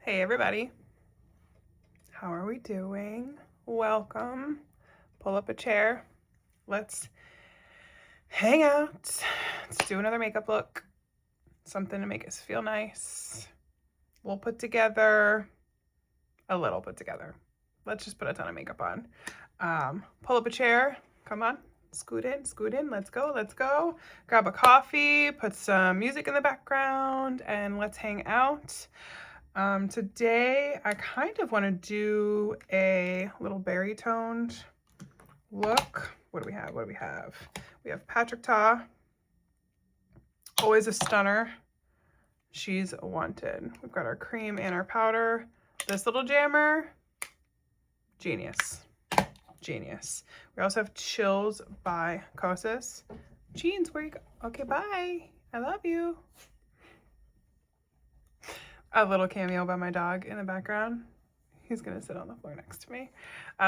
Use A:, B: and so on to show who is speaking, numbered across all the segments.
A: Hey everybody, how are we doing? Welcome. Pull up a chair. Let's hang out. Let's do another makeup look. Something to make us feel nice. We'll put together a little put together. Let's just put a ton of makeup on. Pull up a chair. Come on. Scoot in. Let's go. Grab a coffee, put some music in the background, and let's hang out. Today I kind of want to do a little berry toned look. What do we have? We have Patrick Ta, always a stunner. She's wanted. We've got our cream and our powder. This little jammer, genius. We also have Chills by Kosas. Jeans, where you go? Okay, bye. I love you. A little cameo by my dog in the background. He's gonna sit on the floor next to me.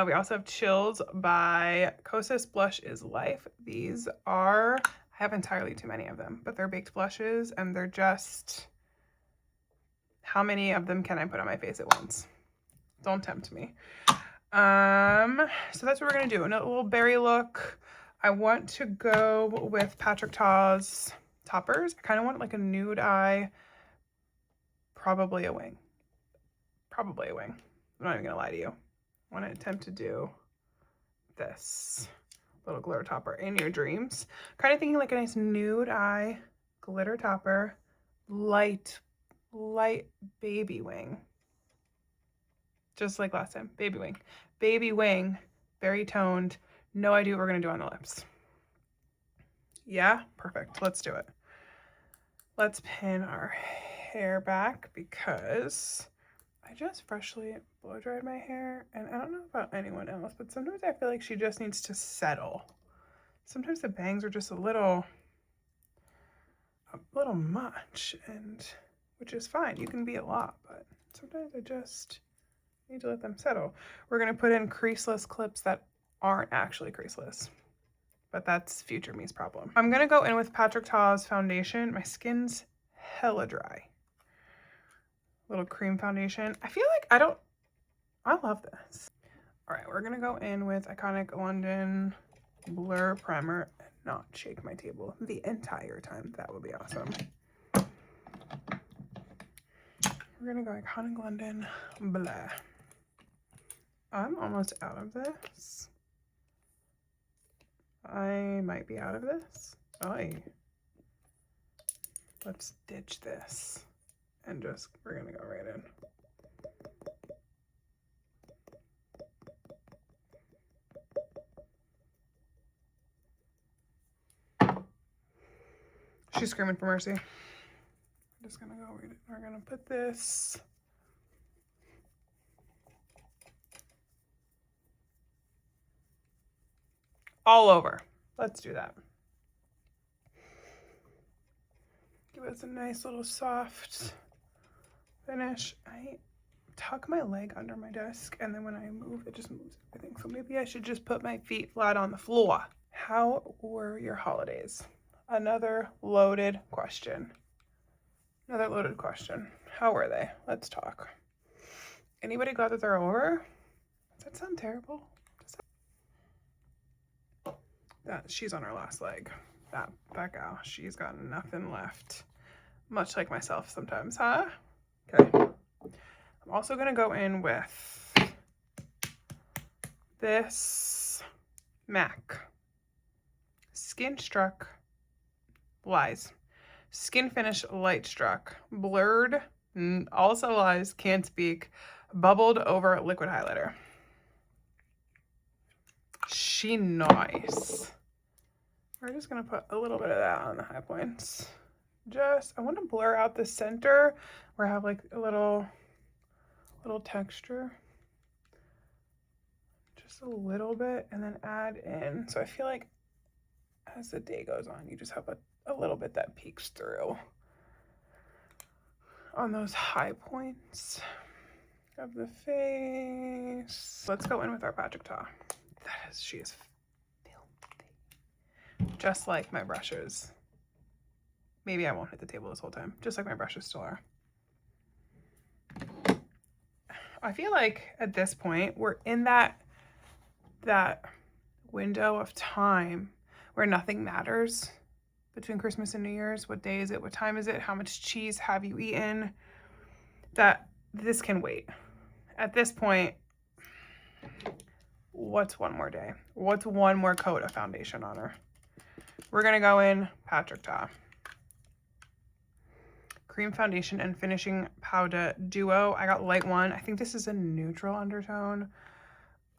A: We also have Chills by Kosas. Blush is Life. These are, I have entirely too many of them, but they're baked blushes and they're just, how many of them can I put on my face at once? Don't tempt me. So that's what we're gonna do, a little berry look. I want to go with Patrick Ta's toppers. I kind of want like a nude eye, probably a wing. I'm not even gonna lie to you. I want to attempt to do this little glitter topper in your dreams. Kind of thinking like a nice nude eye glitter topper, light baby wing. Just like last time, baby wing, very toned. No idea what we're gonna do on the lips. Yeah, perfect. Let's do it. Let's pin our hair back because I just freshly blow dried my hair, and I don't know about anyone else, but sometimes I feel like she just needs to settle. Sometimes the bangs are just a little much, and which is fine. You can be a lot, but sometimes I just need to let them settle. We're gonna put in creaseless clips that aren't actually creaseless, but that's future me's problem. I'm gonna go in with Patrick Ta's foundation. My skin's hella dry. Little cream foundation. I feel like I love this. All right, we're gonna go in with Iconic London Blur Primer and not shake my table the entire time. That would be awesome. We're gonna go Iconic London Blah. I'm almost out of this. I might be out of this. Let's ditch this and just, we're gonna go right in. She's screaming for mercy. I'm just gonna go read it. We're gonna put this all over. Let's do that. Give us a nice little soft finish. I tuck my leg under my desk, and then when I move, it just moves everything. So maybe I should just put my feet flat on the floor. How were your holidays? Another loaded question. How were they? Let's talk. Anybody glad that they're over? Does that sound terrible? She's on her last leg. That gal, she's got nothing left. Much like myself sometimes, huh? Okay. I'm also gonna go in with this MAC Skinfinish Lightstruck blurred, also lies, can't speak, bubbled over liquid highlighter. She nice. We're just gonna put a little bit of that on the high points. I want to blur out the center where I have like a little texture. Just a little bit, and then add in. So I feel like as the day goes on, you just have a little bit that peeks through on those high points of the face. Let's go in with our Patrick Ta. She is filthy. Just like my brushes. Maybe I won't hit the table this whole time, just like my brushes still are. I feel like at this point we're in that window of time where nothing matters between Christmas and New Year's. What day is it? What time is it? How much cheese have you eaten? That this can wait. At this point, what's one more day? What's one more coat of foundation on her? We're gonna go in Patrick Ta. Cream foundation and finishing powder duo. I got light one. I think this is a neutral undertone.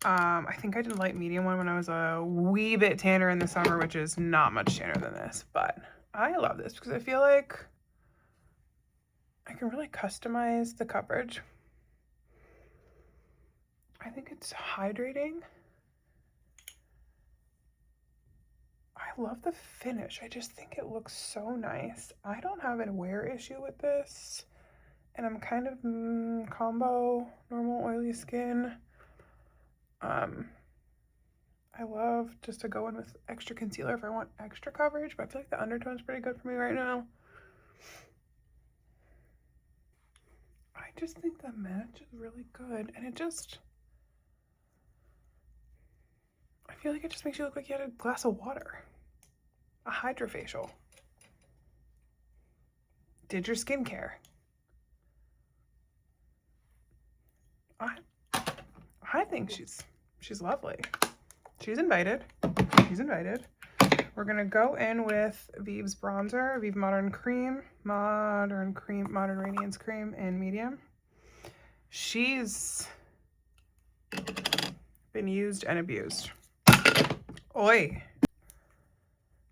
A: I think I did light medium one when I was a wee bit tanner in the summer, which is not much tanner than this, but I love this because I feel like I can really customize the coverage. I think it's hydrating. I love the finish. I just think it looks so nice. I don't have a wear issue with this, and I'm kind of combo normal oily skin. I love just to go in with extra concealer if I want extra coverage, but I feel like the undertone's pretty good for me right now. I just think the match is really good, and it just, I feel like it just makes you look like you had a glass of water. A hydrofacial. Did your skincare. I think she's lovely. She's invited. She's invited. We're gonna go in with Vieve's bronzer, Vieve Modern Radiance Cream in medium. She's been used and abused. Oi.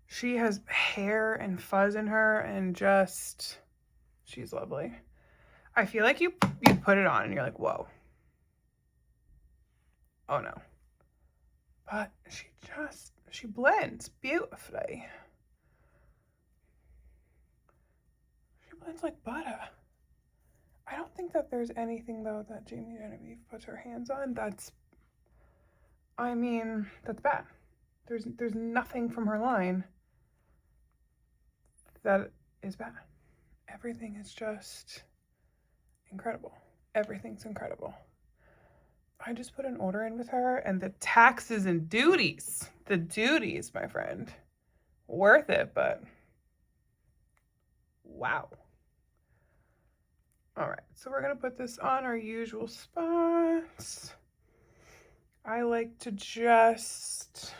A: She has hair and fuzz in her and just, she's lovely. I feel like you put it on and you're like, whoa. Oh no. But she blends beautifully. She blends like butter. I don't think that there's anything though that Jamie Genevieve puts her hands on that's bad. There's nothing from her line that is bad. Everything is just incredible. Everything's incredible. I just put an order in with her, and the taxes and duties, my friend, worth it, but wow. All right, so we're gonna put this on our usual spots. I like to just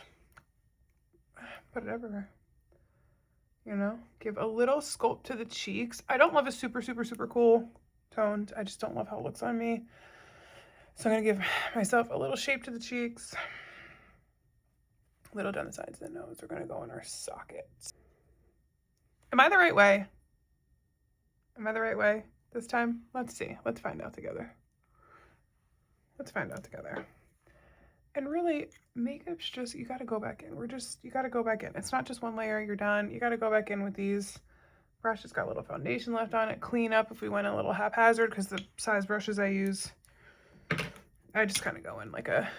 A: put it everywhere, you know, give a little sculpt to the cheeks. I don't love a super cool toned. I just don't love how it looks on me. So I'm gonna give myself a little shape to the cheeks, a little down the sides of the nose. We're gonna go in our sockets. Am I the right way? Am I the right way this time? Let's see. Let's find out together. Let's find out together. And really, makeup's just, you gotta go back in. You gotta go back in. It's not just one layer, you're done. You gotta go back in with these. Brush has got a little foundation left on it. Clean up if we went a little haphazard, because the size brushes I use, I just kind of go in like a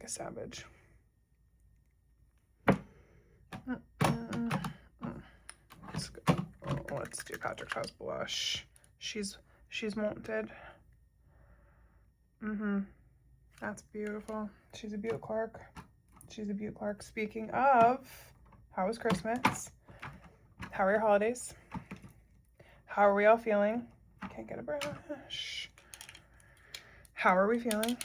A: savage. Let's do Patrick Ta's blush. She's wanted. That's beautiful. She's a Butte Clark. She's a Butte Clark. Speaking of, how was Christmas? How are your holidays? How are we all feeling? Can't get a brush. How are we feeling?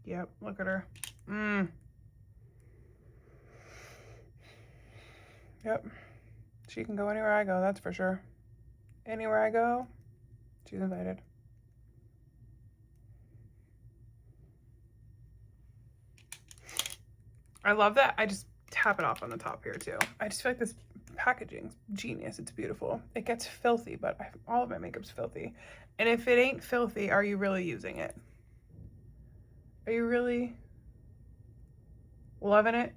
A: Yep, look at her. Yep. She can go anywhere I go, that's for sure. Anywhere I go, she's invited. I love that. I just tap it off on the top here too. I just feel like this packaging's genius. It's beautiful. It gets filthy, but all of my makeup's filthy. And if it ain't filthy, are you really using it? Are you really loving it?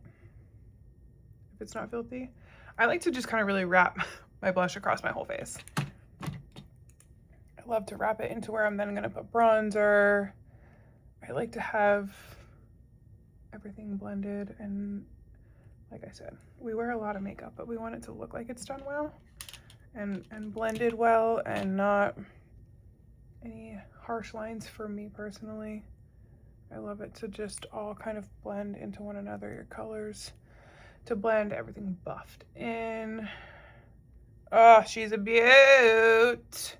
A: If it's not filthy? I like to just kind of really wrap my blush across my whole face. I love to wrap it into where I'm then gonna put bronzer. I like to have everything blended, and like I said, we wear a lot of makeup, but we want it to look like it's done well and blended well, and not any harsh lines for me personally. I love it to just all kind of blend into one another, your colors to blend, everything buffed in. Oh, she's a beaut.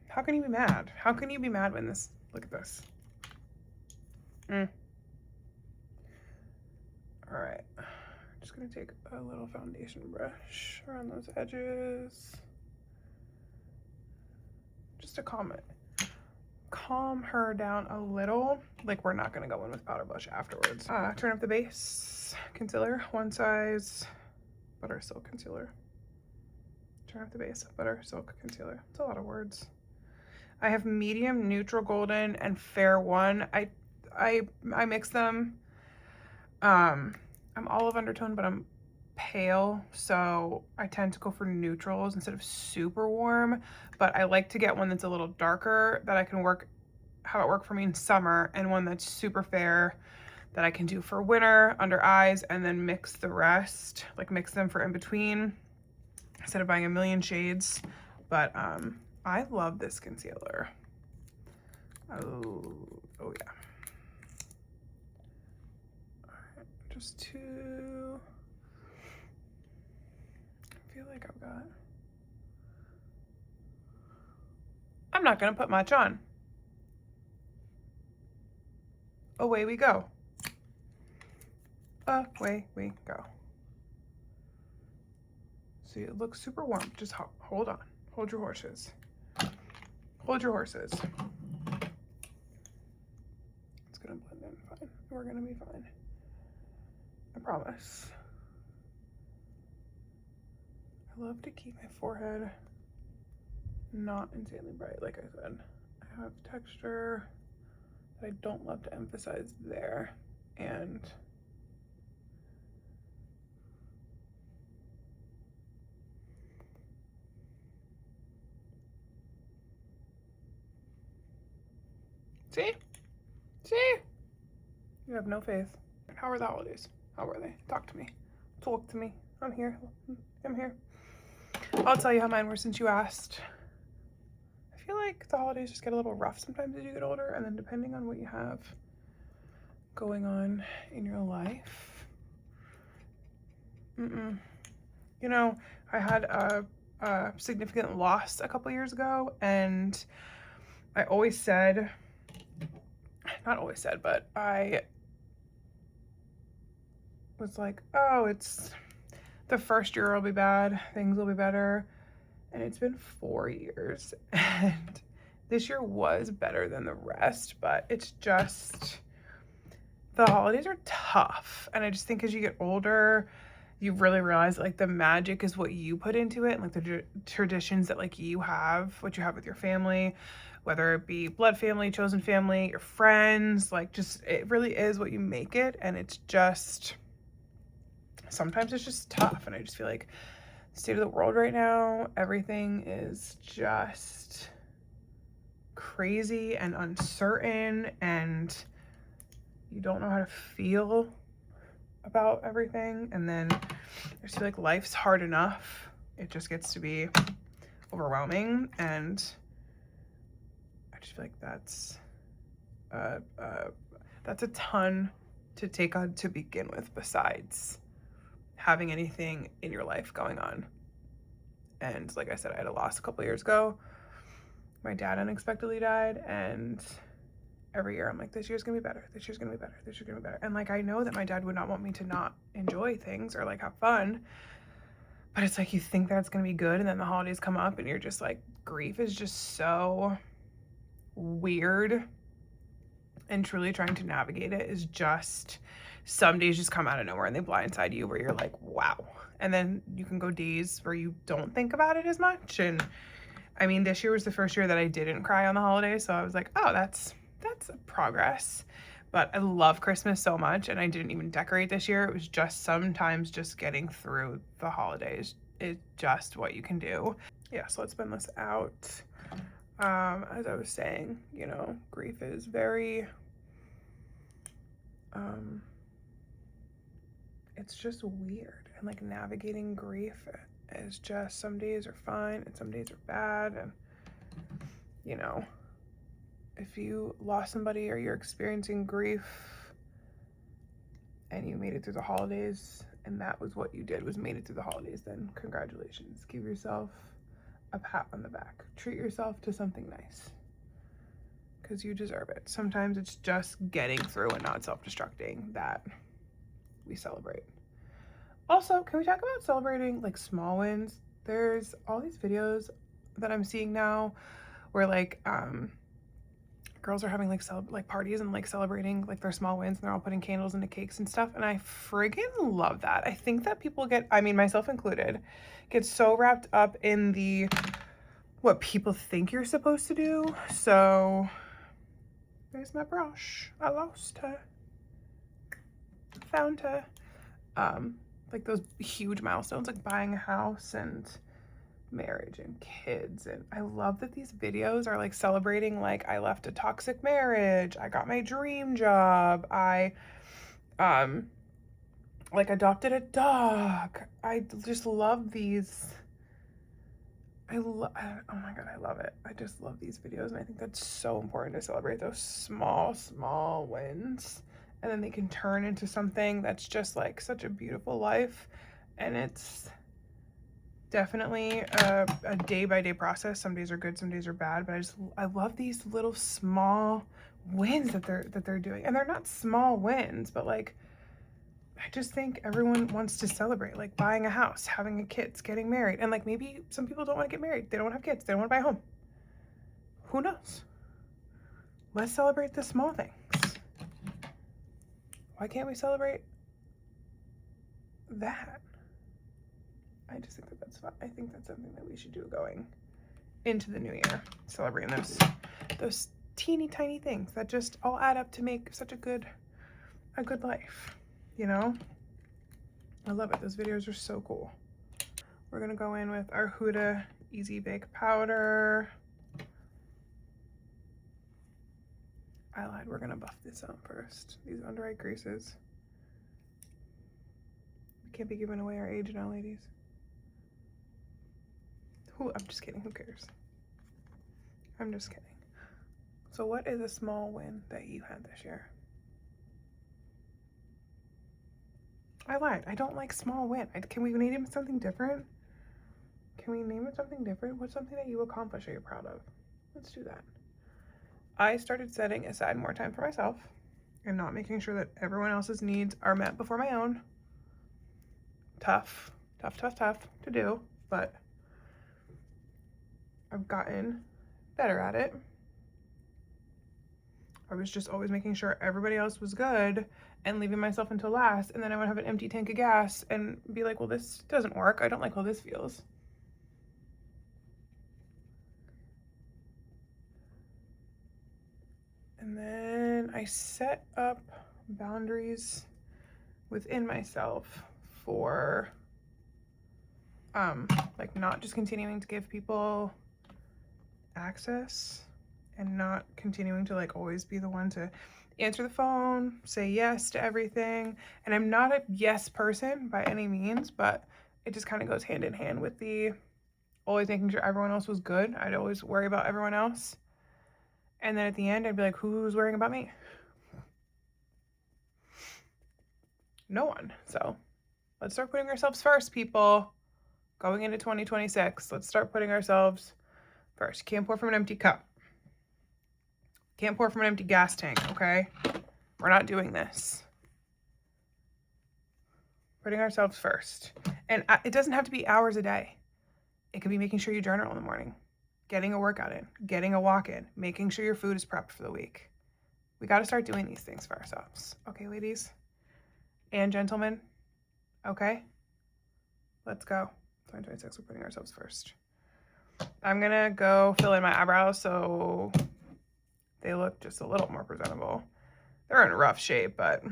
A: How can you be mad? How can you be mad when this, look at this. All right, I'm just gonna take a little foundation brush around those edges, just to calm her down a little. Like, we're not gonna go in with powder blush afterwards. Turn up the base concealer, one size butter silk concealer. Turn up the base butter silk concealer. It's a lot of words. I have medium, neutral golden, and fair one. I mix them. I'm olive undertone, but I'm pale, so I tend to go for neutrals instead of super warm, but I like to get one that's a little darker that I can have it work for me in summer, and one that's super fair that I can do for winter under eyes, and then mix the rest, like mix them for in between instead of buying a million shades. But I love this concealer. Oh yeah. Just two. I feel like I'm not gonna put much on. Away we go. Away we go. See, it looks super warm. Just hold on. Hold your horses. Hold your horses. It's gonna blend in fine. We're gonna be fine. I promise. I love to keep my forehead not insanely bright, like I said. I have texture that I don't love to emphasize there, and see? You have no faith. How are the holidays? How were they? Talk to me. Talk to me. I'm here. I'll tell you how mine were since you asked. I feel like the holidays just get a little rough sometimes as you get older, and then depending on what you have going on in your life. You know, I had a significant loss a couple years ago, and I always said, not always said, but I was like, oh, it's the first year will be bad, things will be better. And it's been 4 years, and this year was better than the rest, but it's just, the holidays are tough. And I just think as you get older, you really realize like the magic is what you put into it, and like the traditions that like you have, what you have with your family, whether it be blood family, chosen family, your friends, like just, it really is what you make it. And it's just, sometimes it's just tough. And I just feel like the state of the world right now, everything is just crazy and uncertain, and you don't know how to feel about everything. And then I just feel like life's hard enough. It just gets to be overwhelming, and I just feel like that's a ton to take on to begin with, besides having anything in your life going on. And like I said, I had a loss a couple years ago. My dad unexpectedly died, and every year I'm like, this year's gonna be better, this year's gonna be better, this year's gonna be better. And like, I know that my dad would not want me to not enjoy things or like have fun, but it's like you think that it's gonna be good, and then the holidays come up and you're just like, grief is just so weird, and truly trying to navigate it is just, some days just come out of nowhere and they blindside you where you're like, wow. And then you can go days where you don't think about it as much. And I mean, this year was the first year that I didn't cry on the holidays, so I was like, oh, that's a progress. But I love Christmas so much, and I didn't even decorate this year. It was just sometimes just getting through the holidays is just what you can do. Yeah, so let's blend this out. As I was saying, you know, grief is very, it's just weird. And like navigating grief is just, some days are fine and some days are bad. And, you know, if you lost somebody or you're experiencing grief and you made it through the holidays and that was what you did, was made it through the holidays, then congratulations. Give yourself a pat on the back. Treat yourself to something nice because you deserve it. Sometimes it's just getting through and not self-destructing that we celebrate. Also, can we talk about celebrating like small wins? There's all these videos that I'm seeing now where like girls are having like parties and like celebrating like their small wins, and they're all putting candles into cakes and stuff, and I friggin' love that. I think that people get, I mean myself included, get so wrapped up in the what people think you're supposed to do. So there's my brush. I lost her. Found her. Like those huge milestones, like buying a house and marriage and kids. And I love that these videos are like celebrating, like I left a toxic marriage, I got my dream job, I like adopted a dog. I just love these. Oh my god, I love it. I just love these videos, and I think that's so important to celebrate those small wins, and then they can turn into something that's just like such a beautiful life. And it's definitely a day-by-day process. Some days are good, some days are bad, but I love these little small wins that they're doing. And they're not small wins, but like I just think everyone wants to celebrate, like buying a house, having a kids, getting married. And like maybe some people don't want to get married, they don't want to have kids, they don't want to buy a home. Who knows? Let's celebrate the small things. Why can't we celebrate that? I just think that that's fun. I think that's something that we should do going into the new year, celebrating those teeny tiny things that just all add up to make such a good life, you know? I love it. Those videos are so cool. We're gonna go in with our Huda Easy Bake Powder. I lied, we're gonna buff this out first. These under eye creases. We can't be giving away our age now, ladies. I'm just kidding, who cares? I'm just kidding. So what is a small win that you had this year? I lied, I don't like small win. Can we name it something different? Can we name it something different? What's something that you accomplished that you're proud of? Let's do that. I started setting aside more time for myself and not making sure that everyone else's needs are met before my own. Tough to do, but I've gotten better at it. I was just always making sure everybody else was good and leaving myself until last, and then I would have an empty tank of gas and be like, well, this doesn't work. I don't like how this feels. And then I set up boundaries within myself for like not just continuing to give people access and not continuing to like always be the one to answer the phone, say yes to everything. And I'm not a yes person by any means, but it just kind of goes hand in hand with the always making sure everyone else was good. I'd always worry about everyone else. And then at the end, I'd be like, who's worrying about me? No one. So let's start putting ourselves first, people. Going into 2026, let's start putting ourselves first. You can't pour from an empty cup. Can't pour from an empty gas tank, okay? We're not doing this. Putting ourselves first. And it doesn't have to be hours a day. It could be making sure you journal in the morning, getting a workout in, getting a walk in, making sure your food is prepped for the week. We got to start doing these things for ourselves. Okay, ladies and gentlemen? Okay? Let's go. 2026, we're putting ourselves first. I'm gonna go fill in my eyebrows so they look just a little more presentable. They're in rough shape, but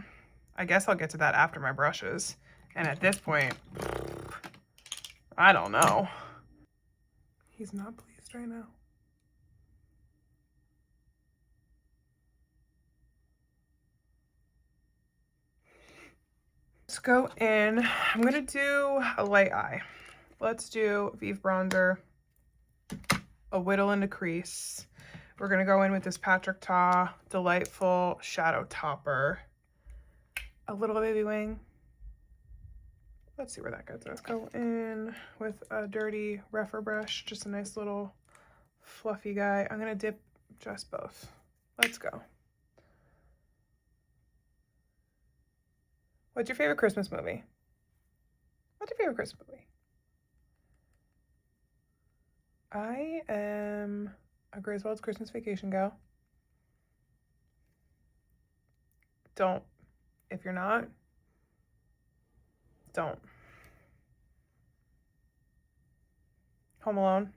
A: I guess I'll get to that after my brushes. And at this point, I don't know. He's not pleased right now. Let's go in. I'm gonna do a light eye. Let's do Vieve bronzer, a whittle and a crease. We're gonna go in with this Patrick Ta Delightful Shadow Topper. A little baby wing. Let's see where that gets us. Go in with a dirty Refer brush, just a nice little fluffy guy. I'm gonna dip just both. Let's go. What's your favorite Christmas movie? What's your favorite Christmas movie? I am a Griswold's Christmas Vacation gal. Don't. If you're not, don't. Home Alone.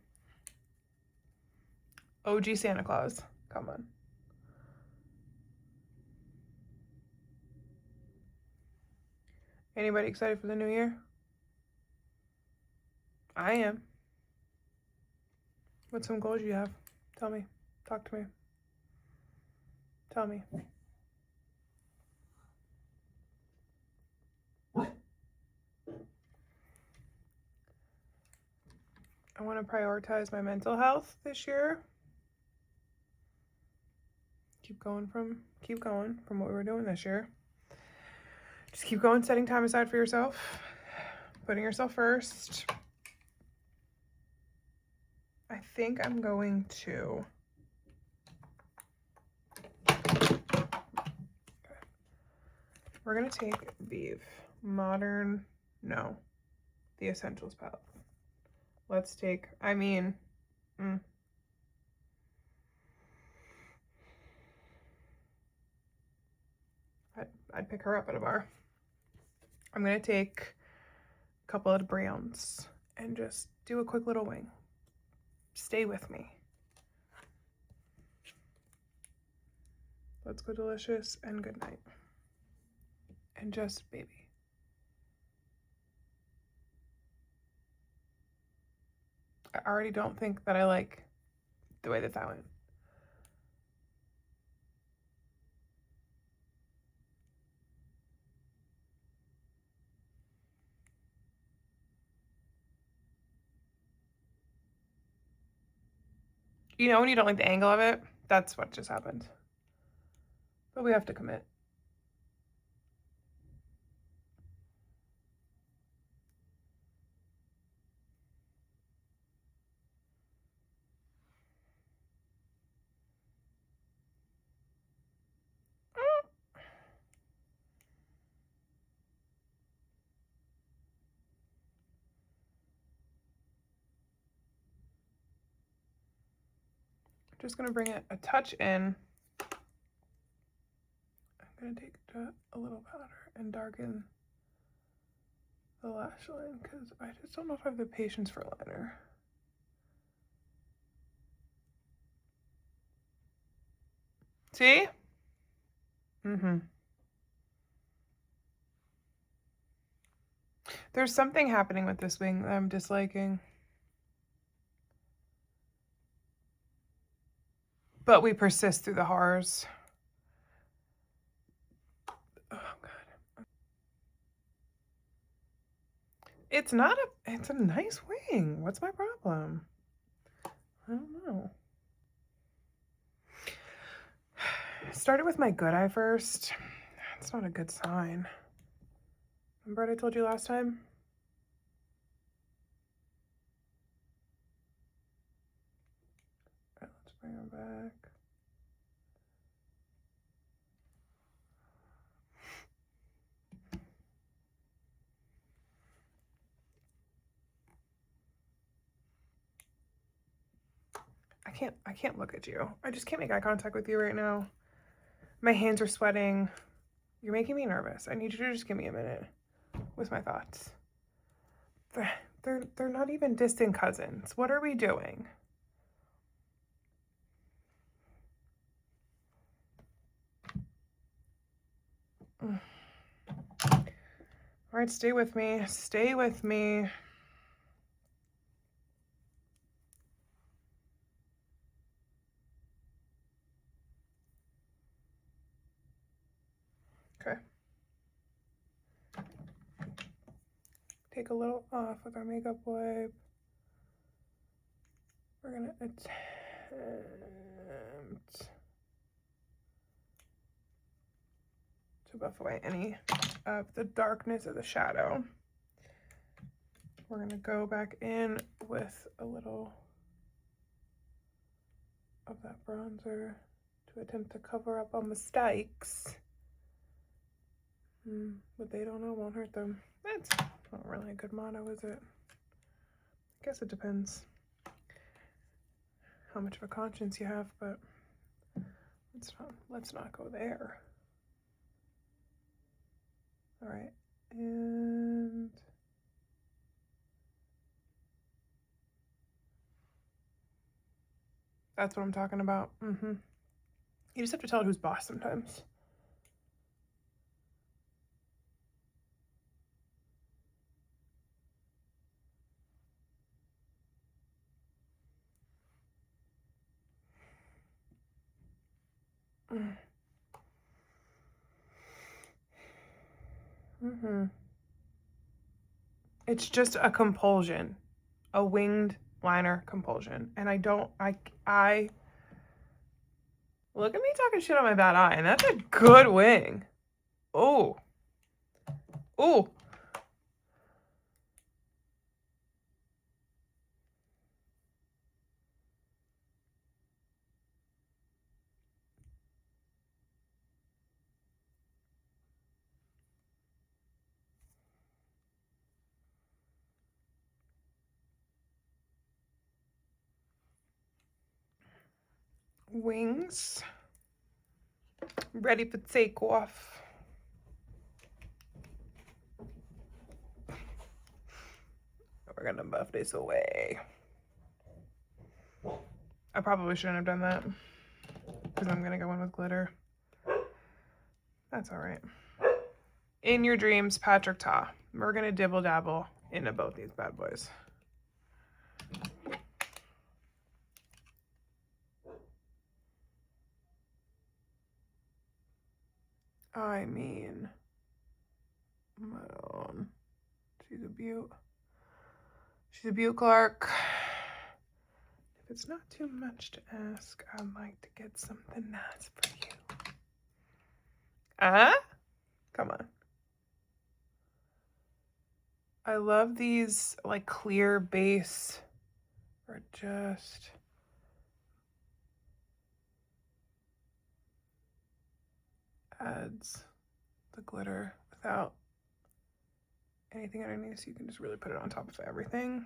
A: OG Santa Claus. Come on. Anybody excited for the new year? I am. What some goals you have? Tell me. Talk to me. Tell me. I want to prioritize my mental health this year. Keep going from what we were doing this year. Just keep going, setting time aside for yourself, putting yourself first. I think I'm going to we're gonna take Vieve Modern, no, the Essentials palette. Let's take, I'd pick her up at a bar. I'm gonna take a couple of browns and just do a quick little wing. Stay with me. Let's go delicious and good night. And just baby. I already don't think that I like the way that that went. You know when you don't like the angle of it? That's what just happened. But we have to commit. Just gonna bring it a touch in. I'm gonna take a little powder and darken the lash line because I just don't know if I have the patience for liner. See? There's something happening with this wing that I'm disliking. But we persist through the horrors. Oh, God. It's a nice wing. What's my problem? I don't know. Started with my good eye first. That's not a good sign. Remember what I told you last time? All right, let's bring them back. I can't look at you. I just can't make eye contact with you right now. My hands are sweating. You're making me nervous. I need you to just give me a minute with my thoughts. They're not even distant cousins. What are we doing? All right, stay with me. Stay with me. Okay. take a little off with our makeup wipe. We're gonna attempt to buff away any of the darkness of the shadow. We're gonna go back in with a little of that bronzer to attempt to cover up on mistakes. But they don't know, won't hurt them. That's not really a good motto, is it? I guess it depends how much of a conscience you have, but let's not go there. All right, and that's what I'm talking about. You just have to tell it who's boss sometimes. It's just a compulsion, a winged liner compulsion. And I look at me talking shit on my bad eye, and that's a good wing. Oh. Oh. Wings. Ready for takeoff. We're gonna buff this away. I probably shouldn't have done that because I'm gonna go in with glitter. That's all right. In your dreams, Patrick Ta. We're gonna dibble dabble into both these bad boys. I mean, she's a beaut. She's a beaut, Clark. If it's not too much to ask, I'd like to get something nice for you. Come on. I love these like clear base or just adds the glitter without anything underneath, so you can just really put it on top of everything.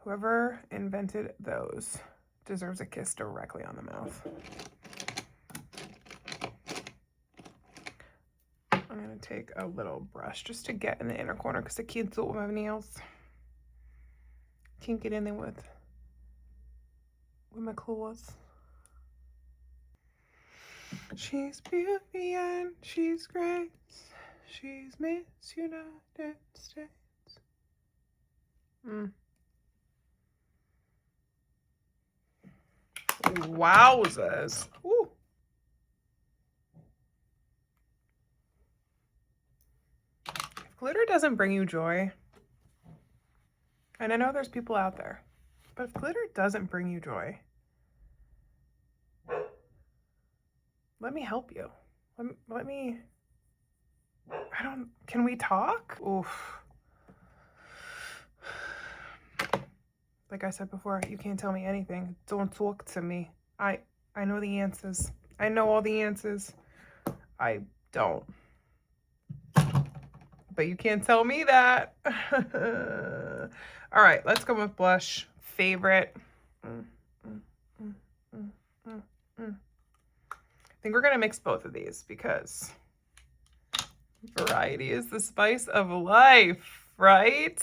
A: Whoever invented those deserves a kiss directly on the mouth. I'm gonna take a little brush just to get in the inner corner because I can't do it with my nails. Can't get in there with my claws. She's beauty and she's grace. She's Miss United States. Wowzers. Ooh. If glitter doesn't bring you joy, and I know there's people out there, but if glitter doesn't bring you joy, let me help you. Let me, can we talk? Oof. Like I said before, you can't tell me anything. Don't talk to me. I know the answers. I know all the answers. I don't. But you can't tell me that. All right, let's go with blush. Favorite. I think we're gonna mix both of these because variety is the spice of life, right?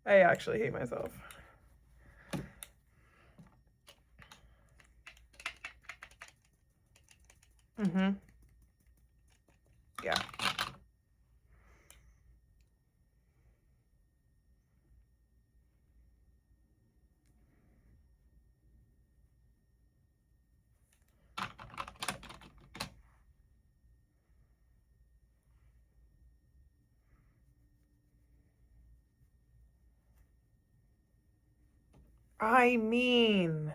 A: I actually hate myself. Yeah. I mean,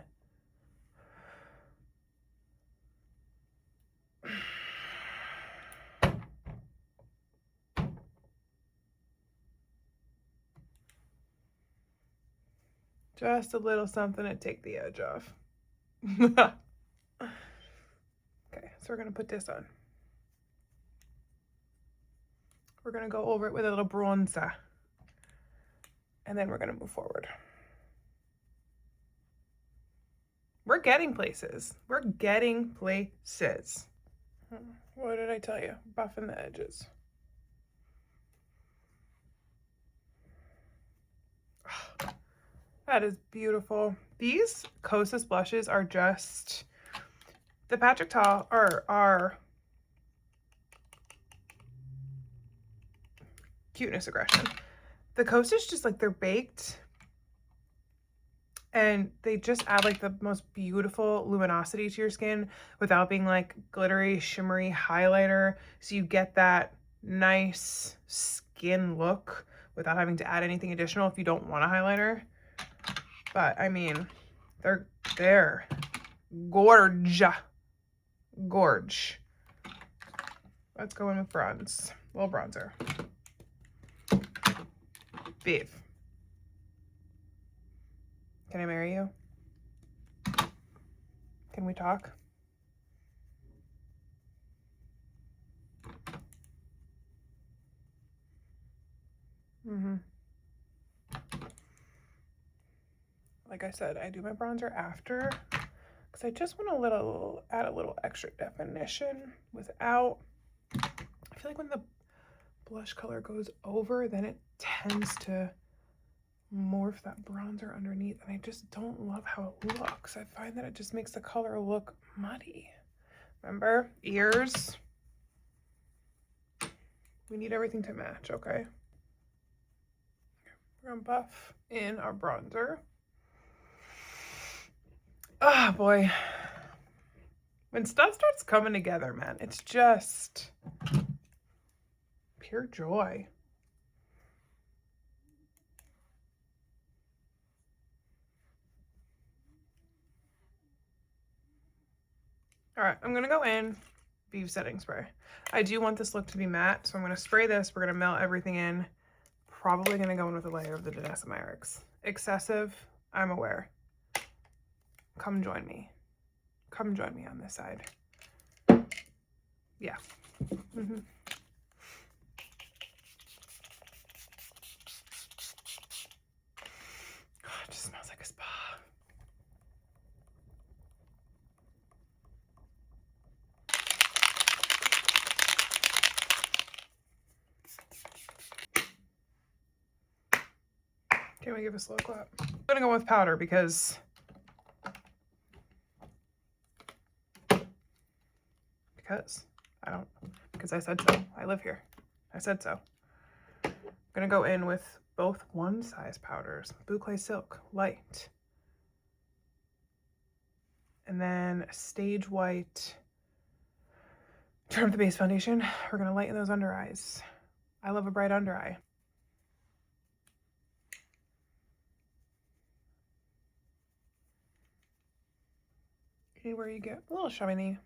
A: just a little something to take the edge off. Okay, so we're gonna put this on. We're gonna go over it with a little bronzer, and then we're gonna move forward. We're getting places. We're getting places. What did I tell you? Buffing the edges. That is beautiful. These Kosas blushes are just, the Patrick Ta are cuteness aggression. The Kosas just like, they're baked and they just add like the most beautiful luminosity to your skin without being like glittery, shimmery highlighter. So you get that nice skin look without having to add anything additional if you don't want a highlighter. But I mean, they're gorge. Gorge. Let's go in with bronze. A little bronzer. Vieve. Can I marry you? Can we talk? Like I said, I do my bronzer after because I just want to add a little extra definition without, I feel like when the blush color goes over, then it tends to morph that bronzer underneath, and I just don't love how it looks. I find that it just makes the color look muddy. Remember, ears, we need everything to match. Okay, we're gonna buff in our bronzer. Ah, boy, when stuff starts coming together, man, it's just pure joy. All right, I'm gonna go in Vieve setting spray. I do want this look to be matte, so I'm gonna spray this. We're gonna melt everything in. Probably gonna go in with a layer of the Denisomerics. Excessive, I'm aware. Come join me. Come join me on this side. Yeah. Mm-hmm. Oh, it just smells like a spa. Can we give a slow clap? I'm gonna go with powder because I said so. I live here. I said so. I'm gonna go in with both one size powders, Boucle Silk Light, and then Stage White Turn Up the Base Foundation. We're gonna lighten those under eyes. I love a bright under eye. Anywhere you get a little shiny.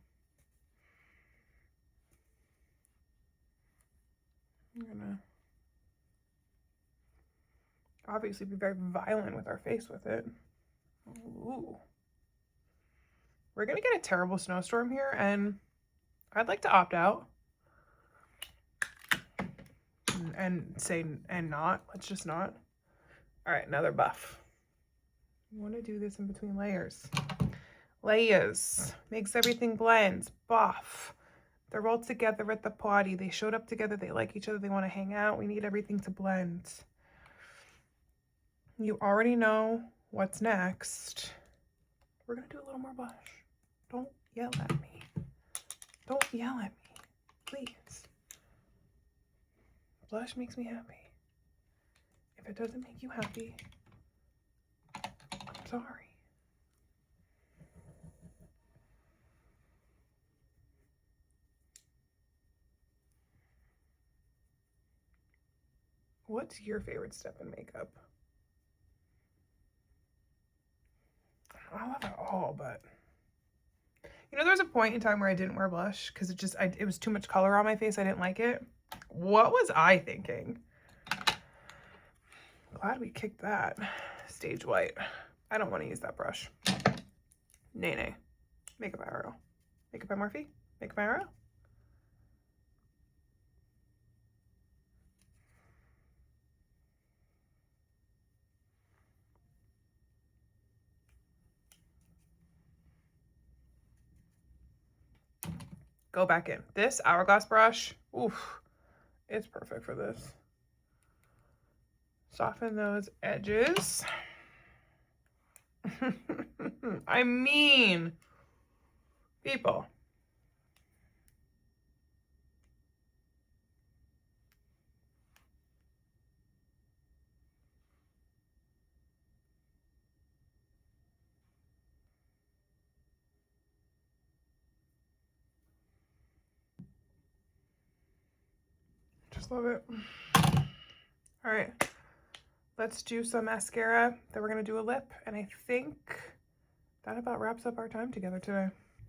A: I'm gonna obviously be very violent with our face with it. Ooh. We're gonna get a terrible snowstorm here, and I'd like to opt out and say, and not. Let's just not. All right, another buff. You want to do this in between layers. Layers makes everything blend. Buff. They're all together at the party. They showed up together. They like each other. They want to hang out. We need everything to blend. You already know what's next. We're going to do a little more blush. Don't yell at me. Don't yell at me, please. Blush makes me happy. If it doesn't make you happy, I'm sorry. What's your favorite step in makeup? I love it all, but you know, there was a point in time where I didn't wear blush because it was too much color on my face. I didn't like it. What was I thinking? Glad we kicked that. Stage white. I don't want to use that brush. Nay, nay. Makeup arrow. Makeup by Morphe. Makeup arrow. Go back in. This Hourglass brush, oof, it's perfect for this. Soften those edges. I mean, people. Just love it. All right, let's do some mascara. Then we're gonna do a lip, and I think that about wraps up our time together today.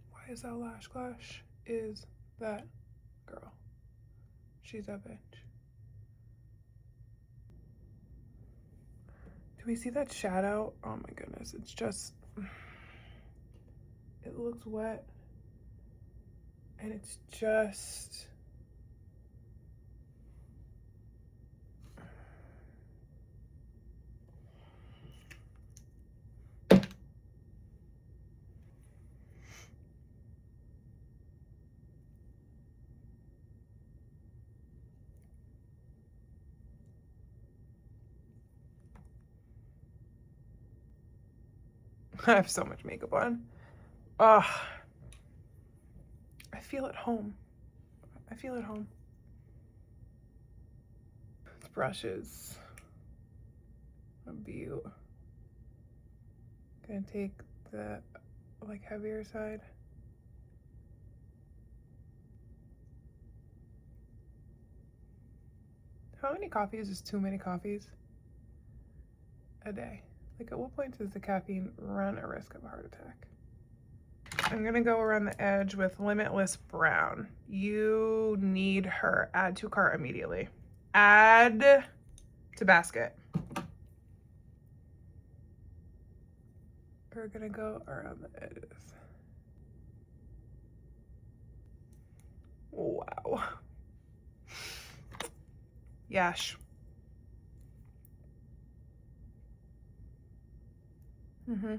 A: Why is that lash clash? Is that girl? She's a bitch. Do we see that shadow? Oh my goodness, it's just, it looks wet, and it's just, I have so much makeup on. Ugh. I feel at home. I feel at home. This brush is a beaut. Gonna take the like heavier side. How many coffees is too many coffees a day? Like, at what point does the caffeine run a risk of a heart attack? I'm gonna go around the edge with Limitless Brown. You need her. Add to cart immediately. Add to basket. We're gonna go around the edges. Wow. Yash. Mm-hmm.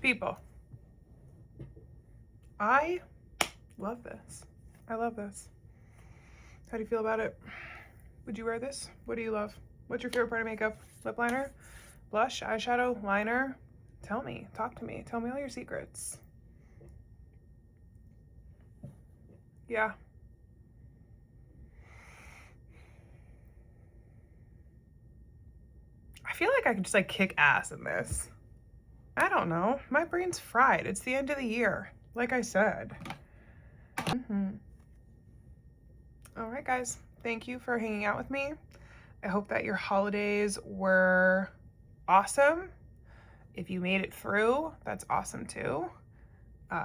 A: People, I love this. I love this. How do you feel about it? Would you wear this? What do you love? What's your favorite part of makeup? Lip liner, blush, eyeshadow, liner? Tell me, talk to me. Tell me all your secrets. Yeah. I feel like I could just like kick ass in this. I don't know. My brain's fried. It's the end of the year, like I said. All right, guys. Thank you for hanging out with me. I hope that your holidays were awesome. If you made it through, that's awesome too.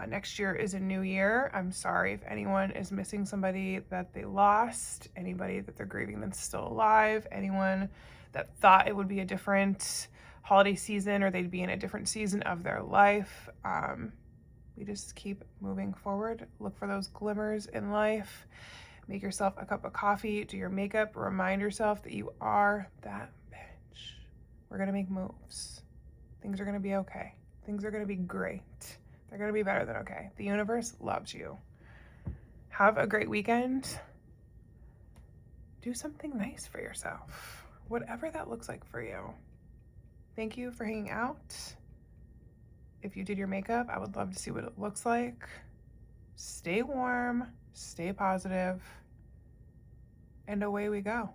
A: Next year is a new year. I'm sorry if anyone is missing somebody that they lost, anybody that they're grieving that's still alive, anyone that thought it would be a different holiday season or they'd be in a different season of their life. We just keep moving forward. Look for those glimmers in life. Make yourself a cup of coffee, do your makeup, remind yourself that you are that bitch. We're gonna make moves. Things are going to be okay. Things are going to be great. They're going to be better than okay. The universe loves you. Have a great weekend. Do something nice for yourself, whatever that looks like for you. Thank you for hanging out. If you did your makeup, I would love to see what it looks like. Stay warm, stay positive, and away we go.